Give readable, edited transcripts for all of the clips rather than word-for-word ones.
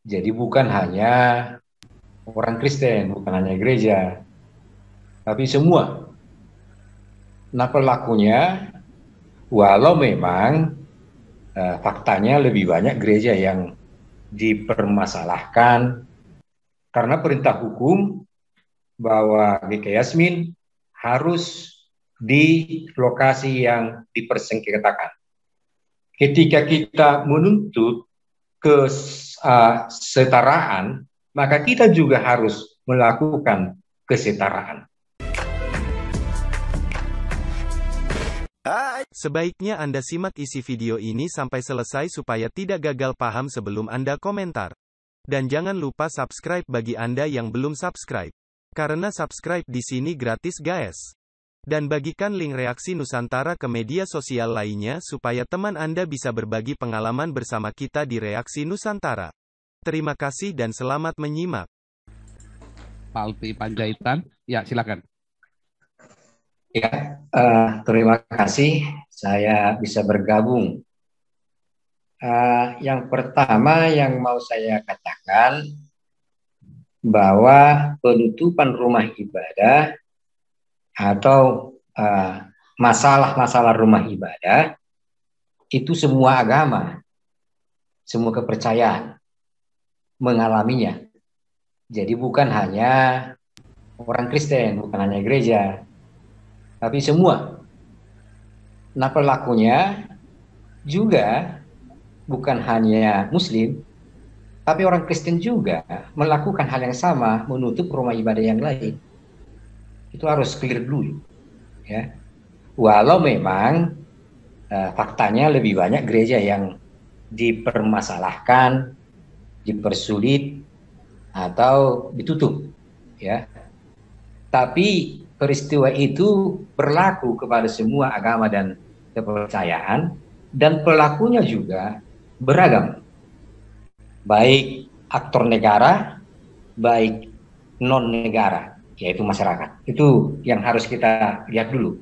Jadi bukan hanya orang Kristen, bukan hanya gereja, tapi semua. Nah pelakunya, walau memang faktanya lebih banyak gereja yang dipermasalahkan karena perintah hukum bahwa GK Yasmin harus di lokasi yang dipersengketakan. Ketika kita menuntut kesetaraan, maka kita juga harus melakukan kesetaraan. Sebaiknya Anda simak isi video ini sampai selesai supaya tidak gagal paham sebelum Anda komentar. Dan jangan lupa subscribe bagi Anda yang belum subscribe. Karena subscribe di sini gratis guys. Dan bagikan link reaksi Nusantara ke media sosial lainnya supaya teman Anda bisa berbagi pengalaman bersama kita di reaksi Nusantara. Terima kasih dan selamat menyimak. Palpi Panjaitan, ya silakan. Ya, terima kasih saya bisa bergabung. Yang pertama yang mau saya katakan bahwa penutupan rumah ibadah atau masalah-masalah rumah ibadah itu semua agama, semua kepercayaan mengalaminya. Jadi bukan hanya orang Kristen, bukan hanya gereja, tapi semua. Nah pelakunya juga bukan hanya Muslim, tapi orang Kristen juga melakukan hal yang sama, menutup rumah ibadah yang lain. Itu harus clear dulu, ya. Walau memang faktanya lebih banyak gereja yang dipermasalahkan, dipersulit, atau ditutup, ya. Tapi peristiwa itu berlaku kepada semua agama dan kepercayaan, dan pelakunya juga beragam, baik aktor negara, baik non-negara, yaitu masyarakat. Itu yang harus kita lihat dulu.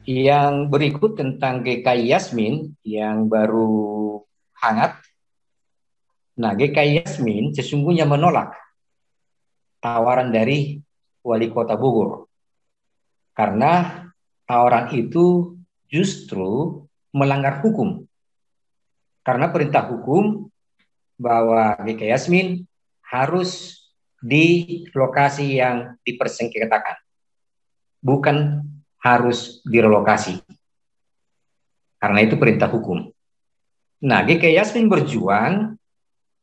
Yang berikut tentang GKI Yasmin yang baru hangat. Nah, GKI Yasmin sesungguhnya menolak tawaran dari Wali Kota Bogor. Karena tawaran itu justru melanggar hukum. Karena perintah hukum bahwa GK Yasmin harus di lokasi yang dipersengketakan, bukan harus direlokasi. Karena itu perintah hukum. Nah, GK Yasmin berjuang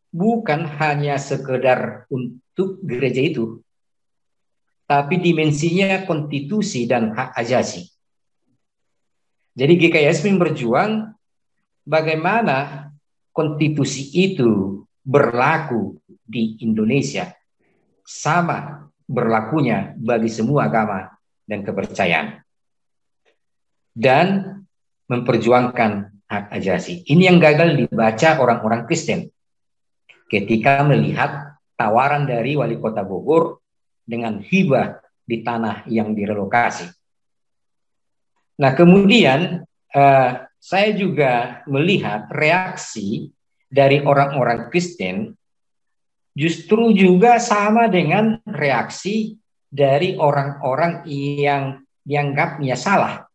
bukan hanya sekedar untuk gereja itu, tapi dimensinya konstitusi dan hak asasi. Jadi GK Yasmin berjuang bagaimana konstitusi itu berlaku di Indonesia, sama berlakunya bagi semua agama dan kepercayaan, dan memperjuangkan hak asasi. Ini yang gagal dibaca orang-orang Kristen ketika melihat tawaran dari Wali Kota Bogor dengan hibah di tanah yang direlokasi. Nah, kemudian saya juga melihat reaksi dari orang-orang Kristen justru juga sama dengan reaksi dari orang-orang yang dianggapnya salah,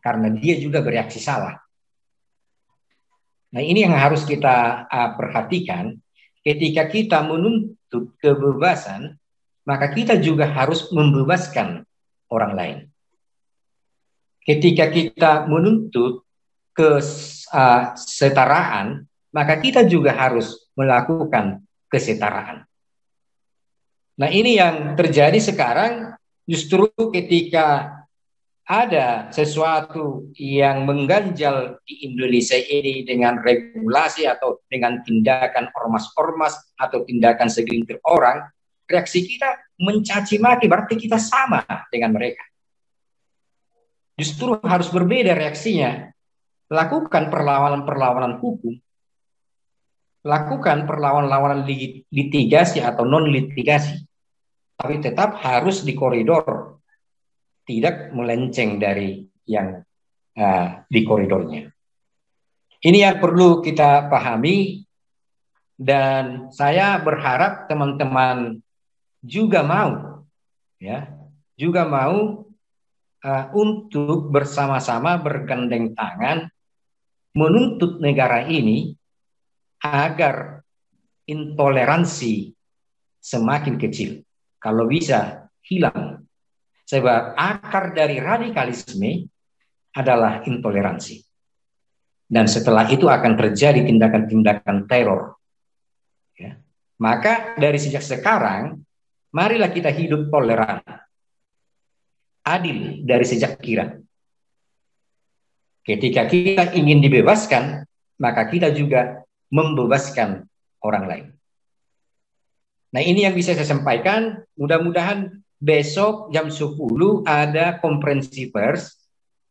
karena dia juga bereaksi salah. Nah, ini yang harus kita perhatikan. Ketika kita menuntut kebebasan, maka kita juga harus membebaskan orang lain. Ketika kita menuntut kesetaraan, maka kita juga harus melakukan kesetaraan. Nah, ini yang terjadi sekarang, justru ketika ada sesuatu yang mengganjal di Indonesia ini dengan regulasi atau dengan tindakan ormas-ormas atau tindakan segelintir orang, reaksi kita mencaci maki, berarti kita sama dengan mereka. Justru harus berbeda reaksinya. Lakukan perlawanan-perlawanan hukum, lakukan perlawanan-perlawanan litigasi atau non-litigasi, tapi tetap harus di koridor, tidak melenceng dari yang di koridornya. Ini yang perlu kita pahami Dan saya berharap teman-teman juga mau, ya, juga mau untuk bersama-sama bergandeng tangan menuntut negara ini agar intoleransi semakin kecil. Kalau bisa hilang. Sebab akar dari radikalisme adalah intoleransi. Dan setelah itu akan terjadi tindakan-tindakan teror. Ya. Maka dari sejak sekarang, marilah kita hidup toleran. Adil dari sejak kira. Ketika kita ingin dibebaskan, maka kita juga membebaskan orang lain. Nah, ini yang bisa saya sampaikan. Mudah-mudahan besok jam 10 ada konferensi pers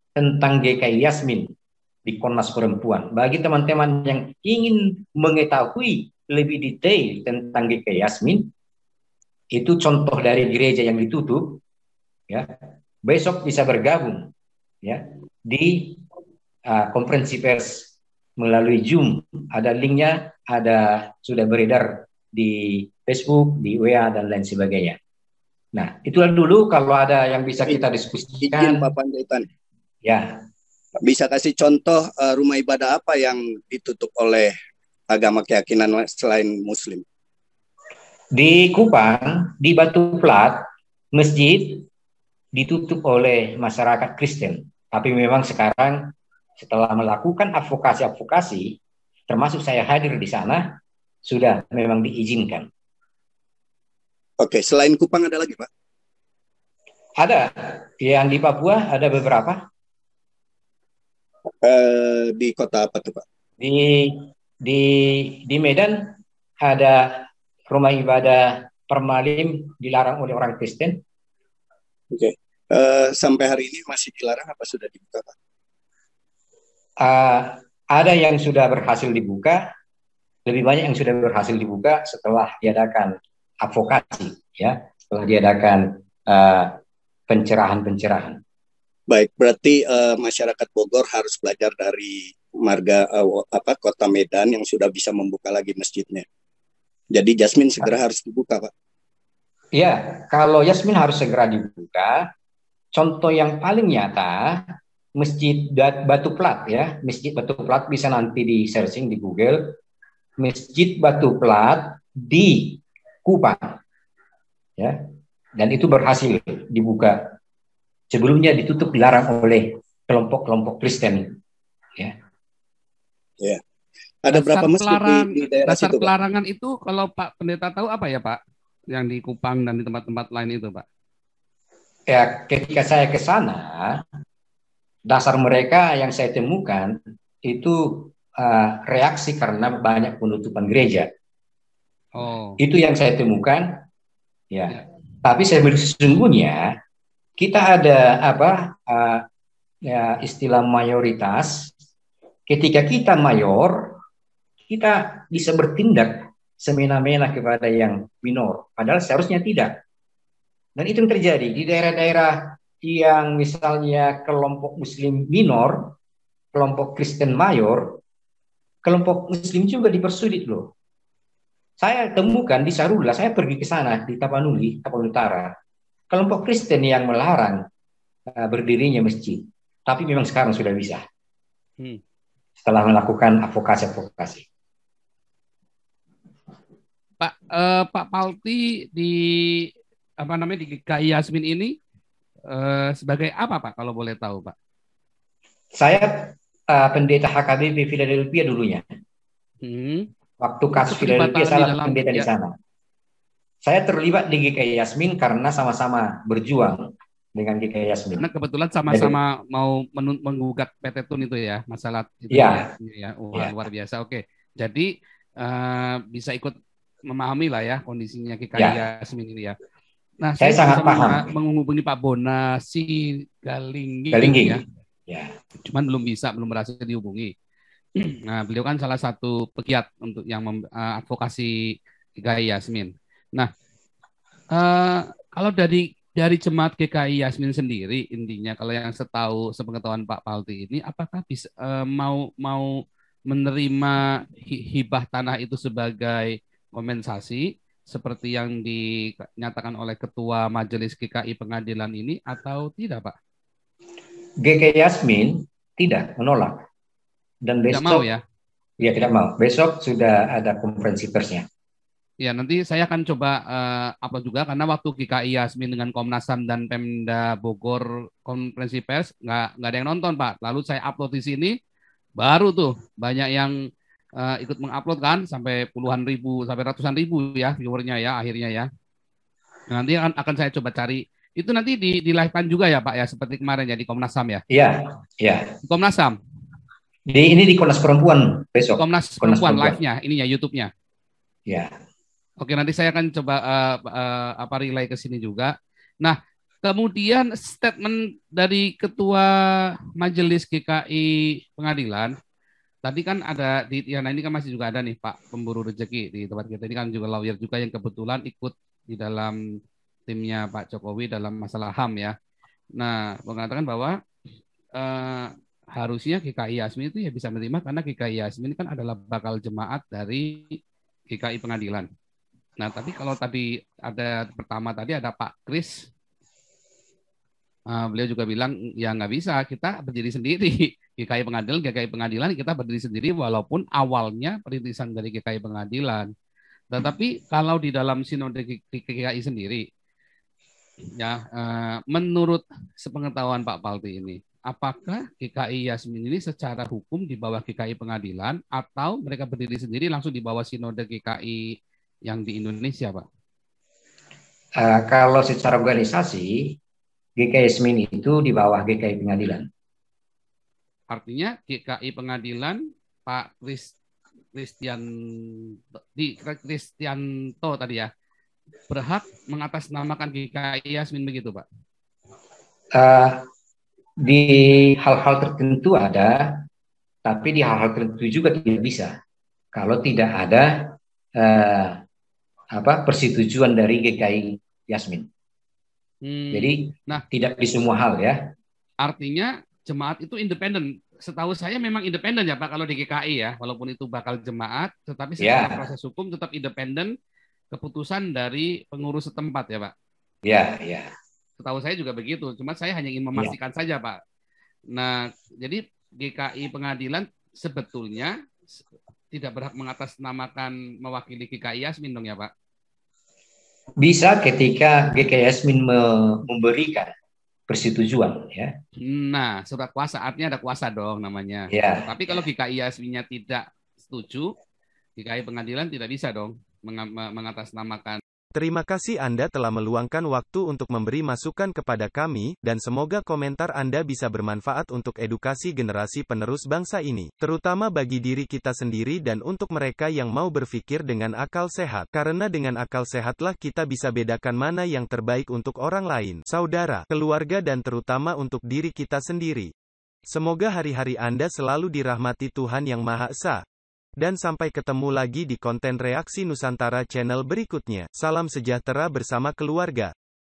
tentang GKI Yasmin di Komnas Perempuan. Bagi teman-teman yang ingin mengetahui lebih detail tentang GKI Yasmin, itu contoh dari gereja yang ditutup, ya. Besok bisa bergabung, ya, di konferensi pers melalui Zoom. Ada linknya, ada sudah beredar di Facebook, di WA, dan lain sebagainya. Nah, itulah dulu kalau ada yang bisa kita diskusikan. Izin Pak Panjaitan. Ya. Bisa kasih contoh rumah ibadah apa yang ditutup oleh agama keyakinan selain Muslim? Di Kupang, di Batu Plat, masjid ditutup oleh masyarakat Kristen. Tapi memang sekarang setelah melakukan advokasi, termasuk saya hadir di sana, sudah memang diizinkan. Oke, selain Kupang ada lagi, Pak? Ada. Yang di Papua ada beberapa. Di kota apa tuh, Pak? Di Medan ada rumah ibadah Permalim dilarang oleh orang Kristen. Oke. Sampai hari ini masih dilarang apa sudah dibuka, Pak? Ada yang sudah berhasil dibuka, lebih banyak yang sudah berhasil dibuka setelah diadakan advokasi, ya, setelah diadakan pencerahan. Baik, berarti masyarakat Bogor harus belajar dari Kota Medan yang sudah bisa membuka lagi masjidnya. Jadi Yasmin segera harus dibuka, Pak. Ya, kalau Yasmin harus segera dibuka. Contoh yang paling nyata, Masjid Batu Plat, ya, Masjid Batu Plat bisa nanti di searching di Google. Masjid Batu Plat di Kupang, ya, dan itu berhasil dibuka. Sebelumnya ditutup, dilarang oleh kelompok-kelompok Kristen, ya. Ya. Ada berapa masjid di daerah dasar situ, pelarangan Pak? Itu kalau Pak Pendeta tahu apa ya, Pak? Yang di Kupang dan di tempat-tempat lain itu, Pak? Ya, ketika saya ke sana, dasar mereka yang saya temukan itu reaksi karena banyak penutupan gereja. Oh. Itu yang saya temukan, ya. Tapi sesungguhnya kita ada ya, istilah mayoritas. Ketika kita mayor, kita bisa bertindak semena-mena kepada yang minor. Padahal seharusnya tidak. Dan itu yang terjadi di daerah-daerah yang misalnya kelompok Muslim minor, kelompok Kristen mayor, kelompok Muslim juga dipersulit loh. Saya temukan di Sarula, saya pergi ke sana di Tapanuli, Tapanuli Utara, kelompok Kristen yang melarang berdirinya masjid. Tapi memang sekarang sudah bisa. Setelah melakukan advokasi. Pak Palti di di GKI Yasmin ini sebagai apa, Pak, kalau boleh tahu, Pak? Saya pendeta HKBP Philadelphia dulunya. Waktu kasus Philadelphia saya pendeta di sana. Saya terlibat di GKI Yasmin karena sama-sama berjuang dengan GKI Yasmin. Karena kebetulan sama-sama mau menggugat PT Tun itu ya, masalah itu ya. Luar biasa. Oke. Jadi bisa ikut memahami lah ya kondisinya GKI Yasmin ini ya. Nah, saya sangat paham menghubungi Pak Bonasi Galinggi ya. Cuman belum berhasil dihubungi. Nah, beliau kan salah satu pegiat untuk yang advokasi GKI Yasmin. Nah, kalau dari jemaat GKI Yasmin sendiri, intinya kalau yang sepengetahuan Pak Palti ini, apakah bisa mau menerima hibah tanah itu sebagai kompensasi seperti yang dinyatakan oleh Ketua Majelis GKI Pengadilan ini atau tidak, Pak? GKI Yasmin tidak menolak dan besok tidak mau ya? Ya tidak mau. Besok sudah ada konferensi persnya. Ya, nanti saya akan coba upload juga karena waktu GKI Yasmin dengan Komnas HAM dan Pemda Bogor konferensi pers nggak ada yang nonton, Pak. Lalu saya upload di sini, baru tuh banyak yang ikut mengupload kan, sampai puluhan ribu, sampai ratusan ribu ya viewernya ya akhirnya ya. Nanti akan saya coba cari. Itu nanti di live-kan juga ya, Pak ya, seperti kemarin ya di Komnas HAM ya. Iya, iya. Di Komnas HAM. Ini di Komnas Perempuan besok. Komnas Perempuan live-nya, ininya YouTube-nya. Ya. Oke, nanti saya akan coba relay ke sini juga. Nah, kemudian statement dari Ketua Majelis GKI Pengadilan, tadi kan ada nah ini kan masih juga ada nih Pak Pemburu Rezeki di tempat kita ini kan juga lawyer juga yang kebetulan ikut di dalam timnya Pak Jokowi dalam masalah HAM ya. Nah, mengatakan bahwa harusnya GKI Yasmin itu ya bisa menerima karena GKI Yasmin kan adalah bakal jemaat dari GKI Pengadilan. Nah, tapi kalau tadi ada pertama tadi ada Pak Kris, beliau juga bilang ya nggak bisa, kita berdiri sendiri. GKI Pengadilan kita berdiri sendiri walaupun awalnya perintisan dari GKI Pengadilan. Tetapi kalau di dalam sinode GKI sendiri, ya menurut sepengetahuan Pak Palti ini, apakah GKI Yasmin ini secara hukum di bawah GKI Pengadilan atau mereka berdiri sendiri langsung di bawah sinode GKI yang di Indonesia, Pak? Kalau secara organisasi, GKI Yasmin itu di bawah GKI Pengadilan. Artinya GKI Pengadilan Pak Kristianto tadi ya berhak mengatasnamakan GKI Yasmin begitu, Pak? Di hal-hal tertentu ada, tapi di hal-hal tertentu juga tidak bisa. Kalau tidak ada persetujuan dari GKI Yasmin. Jadi tidak di semua hal ya. Artinya jemaat itu independen. Setahu saya memang independen ya Pak kalau di GKI ya, walaupun itu bakal jemaat, tetapi secara proses hukum tetap independen keputusan dari pengurus setempat ya Pak. Ya, ya. Setahu saya juga begitu. Cuma saya hanya ingin memastikan saja Pak. Nah, jadi GKI Pengadilan sebetulnya tidak berhak mengatasnamakan mewakili GKI Yasmin dong ya Pak? Bisa ketika GKI Yasmin memberikan persetujuan ya. Nah, surat kuasa artinya ada kuasa dong namanya. Ya. Tapi kalau GKI Yasminnya tidak setuju, GKI Pengadilan tidak bisa dong mengatasnamakan. Terima kasih Anda telah meluangkan waktu untuk memberi masukan kepada kami, dan semoga komentar Anda bisa bermanfaat untuk edukasi generasi penerus bangsa ini, terutama bagi diri kita sendiri dan untuk mereka yang mau berpikir dengan akal sehat. Karena dengan akal sehatlah kita bisa bedakan mana yang terbaik untuk orang lain, saudara, keluarga dan terutama untuk diri kita sendiri. Semoga hari-hari Anda selalu dirahmati Tuhan Yang Maha Esa. Dan sampai ketemu lagi di konten Reaksi Nusantara channel berikutnya. Salam sejahtera bersama keluarga.